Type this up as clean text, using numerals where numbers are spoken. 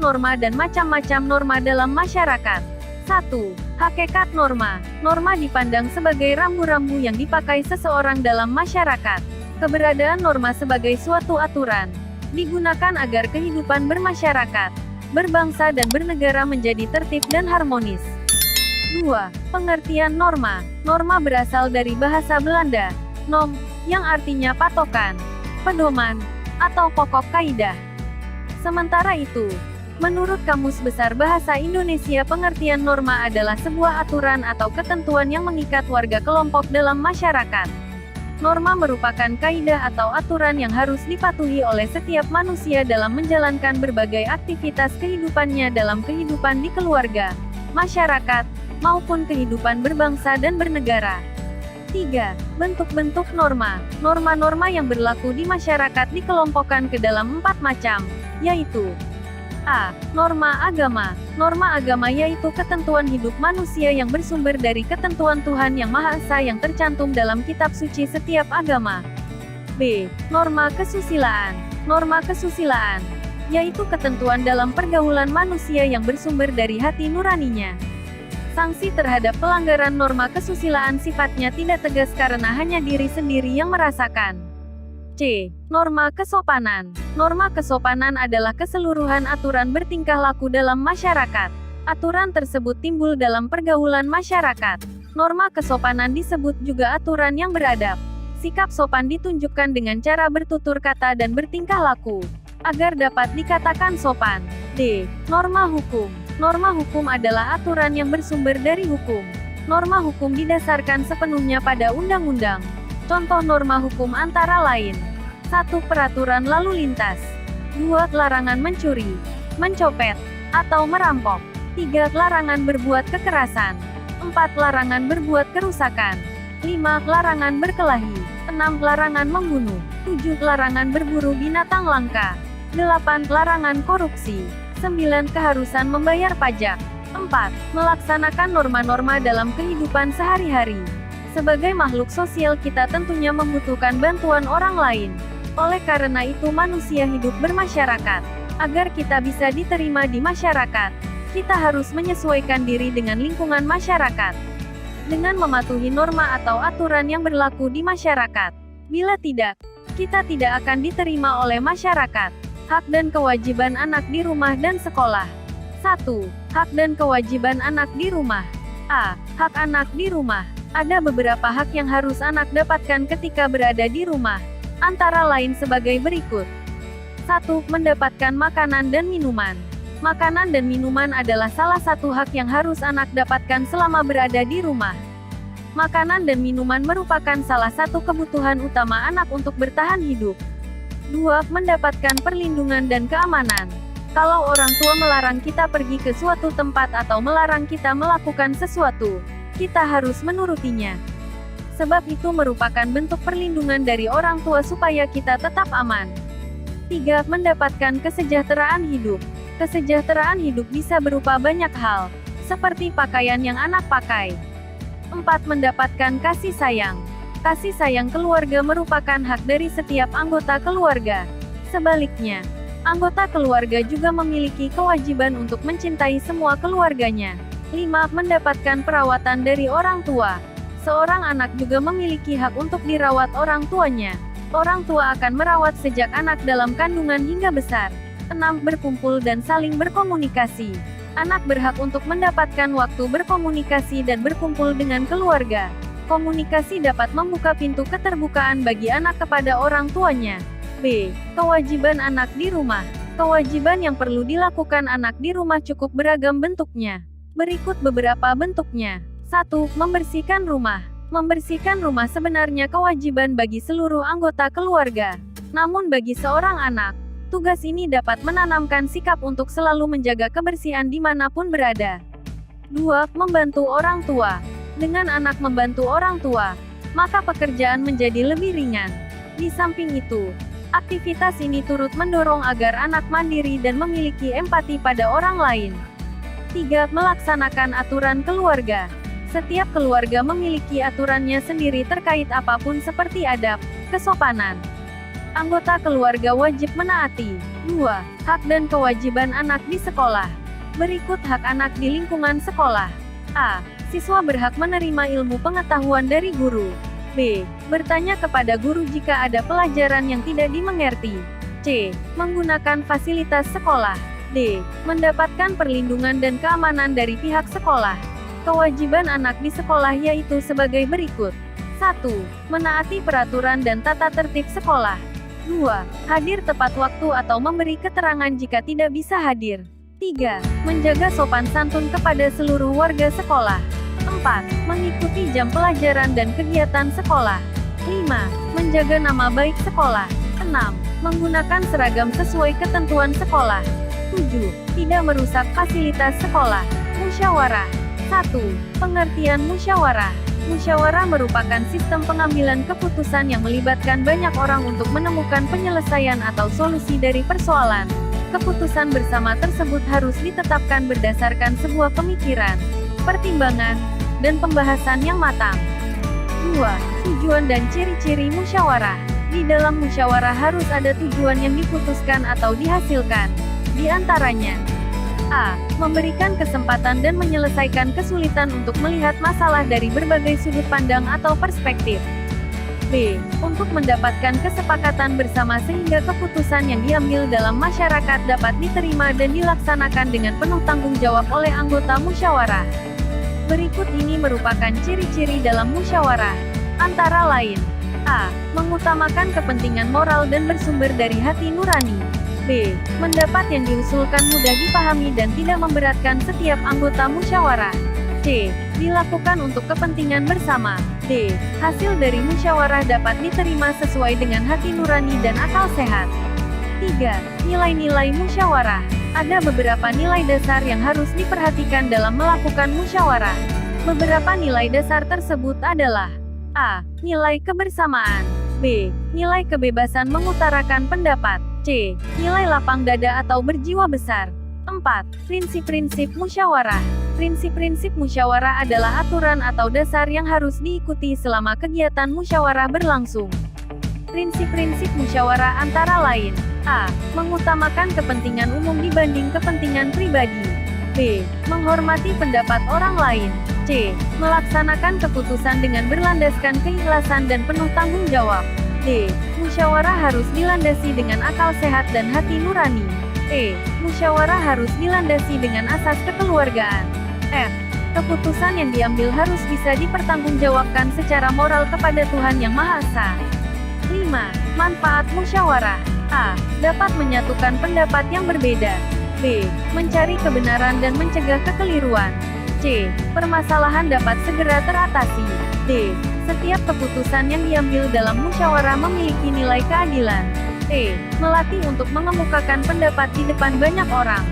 norma dan macam-macam norma dalam masyarakat. 1. Hakikat norma. Norma dipandang sebagai rambu-rambu yang dipakai seseorang dalam masyarakat. Keberadaan norma sebagai suatu aturan digunakan agar kehidupan bermasyarakat, berbangsa dan bernegara menjadi tertib dan harmonis. 2. Pengertian norma. Norma berasal dari bahasa Belanda, norm, yang artinya patokan, pedoman, atau pokok kaidah. Sementara itu, menurut Kamus Besar Bahasa Indonesia, pengertian norma adalah sebuah aturan atau ketentuan yang mengikat warga kelompok dalam masyarakat. Norma merupakan kaidah atau aturan yang harus dipatuhi oleh setiap manusia dalam menjalankan berbagai aktivitas kehidupannya dalam kehidupan di keluarga, masyarakat, maupun kehidupan berbangsa dan bernegara. 3. Bentuk-bentuk norma. Norma-norma yang berlaku di masyarakat dikelompokkan ke dalam 4 macam, yaitu A. Norma agama. Norma agama yaitu ketentuan hidup manusia yang bersumber dari ketentuan Tuhan Yang Maha Esa yang tercantum dalam kitab suci setiap agama. B. Norma kesusilaan. Norma kesusilaan yaitu ketentuan dalam pergaulan manusia yang bersumber dari hati nuraninya. Sanksi terhadap pelanggaran norma kesusilaan sifatnya tidak tegas karena hanya diri sendiri yang merasakan. C. Norma kesopanan. Norma kesopanan adalah keseluruhan aturan bertingkah laku dalam masyarakat. Aturan tersebut timbul dalam pergaulan masyarakat. Norma kesopanan disebut juga aturan yang beradab. Sikap sopan ditunjukkan dengan cara bertutur kata dan bertingkah laku, agar dapat dikatakan sopan. D. Norma hukum. Norma hukum adalah aturan yang bersumber dari hukum. Norma hukum didasarkan sepenuhnya pada undang-undang. Contoh norma hukum antara lain: 1. Peraturan lalu lintas. 2. Larangan mencuri, mencopet, atau merampok. 3. Larangan berbuat kekerasan. 4. Larangan berbuat kerusakan. 5. Larangan berkelahi. 6. Larangan membunuh. 7. Larangan berburu binatang langka. 8. Larangan korupsi. 9. Keharusan membayar pajak. 4. Melaksanakan norma-norma dalam kehidupan sehari-hari. Sebagai makhluk sosial kita tentunya membutuhkan bantuan orang lain. Oleh karena itu manusia hidup bermasyarakat. Agar kita bisa diterima di masyarakat, kita harus menyesuaikan diri dengan lingkungan masyarakat, dengan mematuhi norma atau aturan yang berlaku di masyarakat. Bila tidak, kita tidak akan diterima oleh masyarakat. Hak dan kewajiban anak di rumah dan sekolah. 1. Hak dan kewajiban anak di rumah. A. Hak anak di rumah. Ada beberapa hak yang harus anak dapatkan ketika berada di rumah. Antara lain sebagai berikut. 1. Mendapatkan makanan dan minuman. Makanan dan minuman adalah salah satu hak yang harus anak dapatkan selama berada di rumah. Makanan dan minuman merupakan salah satu kebutuhan utama anak untuk bertahan hidup. 2. Mendapatkan perlindungan dan keamanan. Kalau orang tua melarang kita pergi ke suatu tempat atau melarang kita melakukan sesuatu, kita harus menurutinya. Sebab itu merupakan bentuk perlindungan dari orang tua supaya kita tetap aman. 3. Mendapatkan kesejahteraan hidup. Kesejahteraan hidup bisa berupa banyak hal, seperti pakaian yang anak pakai. 4. Mendapatkan kasih sayang. Kasih sayang keluarga merupakan hak dari setiap anggota keluarga. Sebaliknya, anggota keluarga juga memiliki kewajiban untuk mencintai semua keluarganya. 5. Mendapatkan perawatan dari orang tua. Seorang anak juga memiliki hak untuk dirawat orang tuanya. Orang tua akan merawat sejak anak dalam kandungan hingga besar. 6. Berkumpul dan saling berkomunikasi. Anak berhak untuk mendapatkan waktu berkomunikasi dan berkumpul dengan keluarga. Komunikasi dapat membuka pintu keterbukaan bagi anak kepada orang tuanya. B. Kewajiban anak di rumah. Kewajiban yang perlu dilakukan anak di rumah cukup beragam bentuknya. Berikut beberapa bentuknya. 1. Membersihkan rumah. Membersihkan rumah sebenarnya kewajiban bagi seluruh anggota keluarga. Namun bagi seorang anak, tugas ini dapat menanamkan sikap untuk selalu menjaga kebersihan dimanapun berada. 2. Membantu orang tua. Dengan anak membantu orang tua, maka pekerjaan menjadi lebih ringan. Di samping itu, aktivitas ini turut mendorong agar anak mandiri dan memiliki empati pada orang lain. 3. Melaksanakan aturan keluarga. Setiap keluarga memiliki aturannya sendiri terkait apapun seperti adab, kesopanan. Anggota keluarga wajib menaati. 2. Hak dan kewajiban anak di sekolah. Berikut hak anak di lingkungan sekolah. A. Siswa berhak menerima ilmu pengetahuan dari guru. B. Bertanya kepada guru jika ada pelajaran yang tidak dimengerti. C. Menggunakan fasilitas sekolah. D. Mendapatkan perlindungan dan keamanan dari pihak sekolah. Kewajiban anak di sekolah yaitu sebagai berikut. 1. Menaati peraturan dan tata tertib sekolah. 2. Hadir tepat waktu atau memberi keterangan jika tidak bisa hadir. 3. Menjaga sopan santun kepada seluruh warga sekolah. 4. Mengikuti jam pelajaran dan kegiatan sekolah. 5. Menjaga nama baik sekolah. 6. Menggunakan seragam sesuai ketentuan sekolah. 7. Tidak merusak fasilitas sekolah. Musyawarah. 1. Pengertian musyawarah. Musyawarah merupakan sistem pengambilan keputusan yang melibatkan banyak orang untuk menemukan penyelesaian atau solusi dari persoalan. Keputusan bersama tersebut harus ditetapkan berdasarkan sebuah pemikiran, pertimbangan, dan pembahasan yang matang. 2. Tujuan dan ciri-ciri musyawarah. Di dalam musyawarah harus ada tujuan yang diputuskan atau dihasilkan. Di antaranya: A. Memberikan kesempatan dan menyelesaikan kesulitan untuk melihat masalah dari berbagai sudut pandang atau perspektif. B. Untuk mendapatkan kesepakatan bersama sehingga keputusan yang diambil dalam masyarakat dapat diterima dan dilaksanakan dengan penuh tanggung jawab oleh anggota musyawarah. Berikut ini merupakan ciri-ciri dalam musyawarah. Antara lain: A. Mengutamakan kepentingan moral dan bersumber dari hati nurani. B. Pendapat yang diusulkan mudah dipahami dan tidak memberatkan setiap anggota musyawarah. C. Dilakukan untuk kepentingan bersama. D. Hasil dari musyawarah dapat diterima sesuai dengan hati nurani dan akal sehat. 3. Nilai-nilai musyawarah. Ada beberapa nilai dasar yang harus diperhatikan dalam melakukan musyawarah. Beberapa nilai dasar tersebut adalah: A. Nilai kebersamaan. B. Nilai kebebasan mengutarakan pendapat. C. Nilai lapang dada atau berjiwa besar. 4. Prinsip-prinsip musyawarah. Prinsip-prinsip musyawarah adalah aturan atau dasar yang harus diikuti selama kegiatan musyawarah berlangsung. Prinsip-prinsip musyawarah antara lain: A. Mengutamakan kepentingan umum dibanding kepentingan pribadi. B. Menghormati pendapat orang lain. C. Melaksanakan keputusan dengan berlandaskan keikhlasan dan penuh tanggung jawab. D. Musyawarah harus dilandasi dengan akal sehat dan hati nurani. E. Musyawarah harus dilandasi dengan asas kekeluargaan. F. Keputusan yang diambil harus bisa dipertanggungjawabkan secara moral kepada Tuhan Yang Maha Esa. 5. Manfaat musyawarah. A. Dapat menyatukan pendapat yang berbeda. B. Mencari kebenaran dan mencegah kekeliruan. C. Permasalahan dapat segera teratasi. D. Setiap keputusan yang diambil dalam musyawarah memiliki nilai keadilan. E. Melatih untuk mengemukakan pendapat di depan banyak orang.